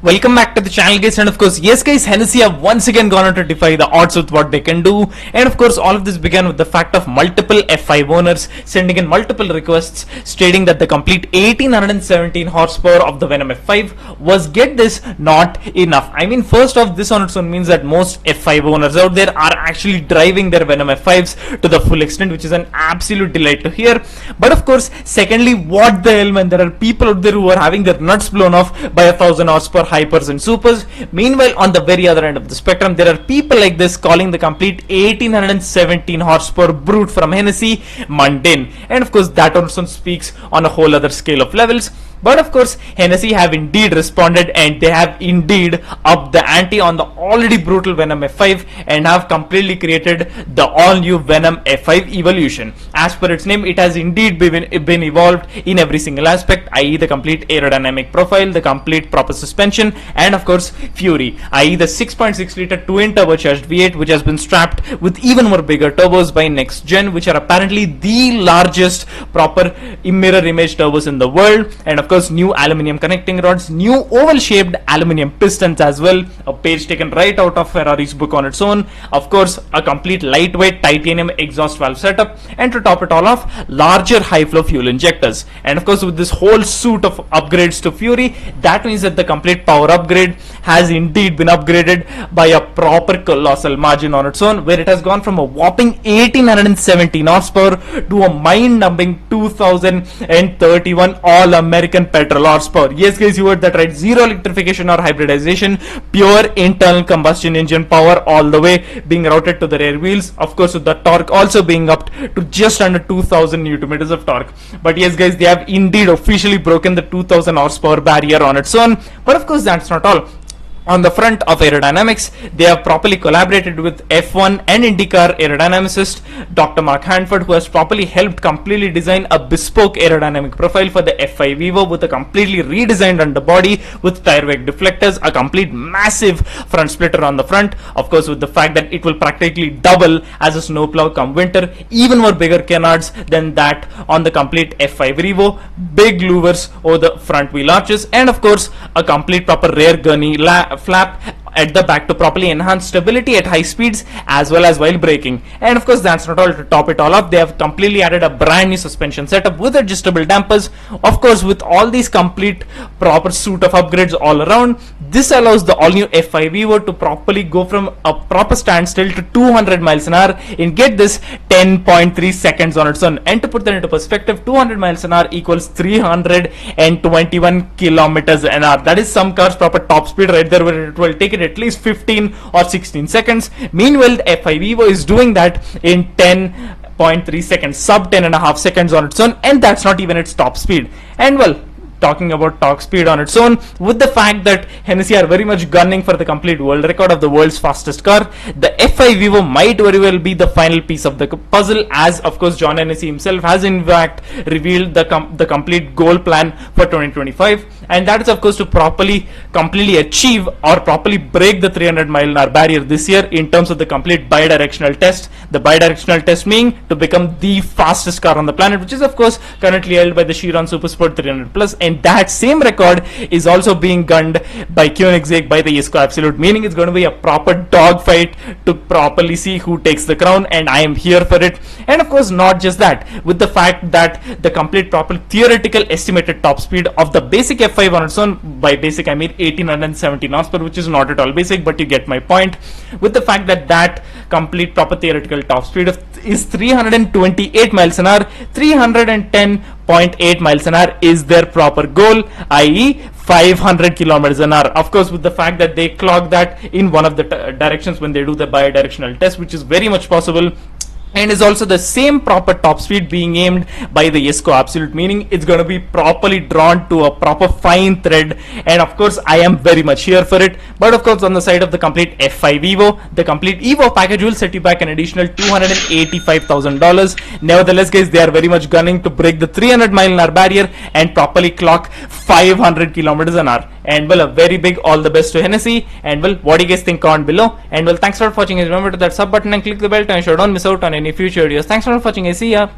Welcome back to the channel, guys, and of course, yes guys, Hennessey have once again gone on to defy the odds with what they can do. And of course, all of this began with the fact of multiple F5 owners sending in multiple requests stating that the complete 1817 horsepower of the Venom F5 was, get this, not enough. I mean, first off, this on its own means that most F5 owners out there are actually driving their Venom F5s to the full extent, which is an absolute delight to hear. But of course, secondly, what the hell, man, there are people out there who are having their nuts blown off by 1000 horsepower hypers and supers. Meanwhile, on the very other end of the spectrum, there are people like this calling the complete 1817 horsepower brute from Hennessey mundane. And of course, that also speaks on a whole other scale of levels. But of course, Hennessey have indeed responded, and they have indeed upped the ante on the already brutal Venom F5 and have completely created the all-new Venom F5 evolution. As per its name, it has indeed been evolved in every single aspect, i.e. the complete aerodynamic profile, the complete proper suspension, and of course, Fury, i.e. the 6.6 liter twin turbocharged V8, which has been strapped with even more bigger turbos by next gen, which are apparently the largest proper mirror image turbos in the world. And of course, new aluminium connecting rods, new oval shaped aluminium pistons as well, a page taken right out of Ferrari's book on its own. Of course, a complete lightweight titanium exhaust valve setup, and to top it all off, larger high flow fuel injectors. And of course, with this whole suite of upgrades to Fury, that means that the complete power upgrade has indeed been upgraded by a proper colossal margin on its own, where it has gone from a whopping 1817 horsepower to a mind-numbing 2031 all-American petrol horsepower. Yes guys, you heard that right. Zero electrification or hybridization, pure internal combustion engine power all the way, being routed to the rear wheels. Of course, with the torque also being upped to just under 2000 Newton meters of torque. But yes guys, they have indeed officially broken the 2000 horsepower barrier on its own. But of course, that's not all. On the front of aerodynamics, they have properly collaborated with F1 and IndyCar aerodynamicist Dr. Mark Hanford, who has properly helped completely design a bespoke aerodynamic profile for the F5 EVO with a completely redesigned underbody with tire wake deflectors, a complete massive front splitter on the front, of course with the fact that it will practically double as a snowplow come winter, even more bigger canards than that on the complete F5 EVO, big louvers over the front wheel arches, and of course a complete proper rear gurney flap at the back to properly enhance stability at high speeds as well as while braking. And of course, that's not all. To top it all up, they have completely added a brand new suspension setup with adjustable dampers. Of course, with all these complete proper suite of upgrades all around, this allows the all new F5 EVO to properly go from a proper standstill to 200 miles an hour in, get this, 10.3 seconds on its own. And to put that into perspective, 200 miles an hour equals 321 kilometers an hour. That is some cars proper top speed right there, where it will take it at least 15 or 16 seconds. Meanwhile, the F5 EVO is doing that in 10.3 seconds, sub 10.5 seconds on its own, and that's not even its top speed. And well, talking about top speed on its own, with the fact that Hennessey are very much gunning for the complete world record of the world's fastest car, the F5 EVO might very well be the final piece of the puzzle, as of course John Hennessey himself has in fact revealed the complete goal plan for 2025, and that is of course to completely achieve or properly break the 300 mile an hour barrier this year in terms of the complete bidirectional test. The bidirectional test meaning to become the fastest car on the planet, which is of course currently held by the Chiron Supersport 300 Plus, and that same record is also being gunned by Koenigsegg, by the EVO Absolute, meaning it's going to be a proper dogfight to properly see who takes the crown, and I am here for it. And of course, not just that, with the fact that the complete proper theoretical estimated top speed of the basic F5 on its own, by basic I mean 1817 horsepower, which is not at all basic, but you get my point, with the fact that that complete proper theoretical top speed is 328 miles an hour, 310.8 miles an hour is their proper goal, i.e. 500 kilometers an hour. Of course, with the fact that they clock that in one of the directions when they do the bidirectional test, which is very much possible, and is also the same proper top speed being aimed by the EVO Absolute, meaning it's going to be properly drawn to a proper fine thread. And of course, I am very much here for it. But of course, on the side of the complete F5 EVO, the complete EVO package will set you back an additional $285,000. Nevertheless guys, they are very much gunning to break the 300 mile an hour barrier and properly clock 500 kilometers an hour. And well, a very big all the best to Hennessey. And well, what do you guys think? Comment below. And well, thanks for watching. Remember to that sub button and click the bell to ensure don't miss out on any future videos. Thanks for watching. I see ya.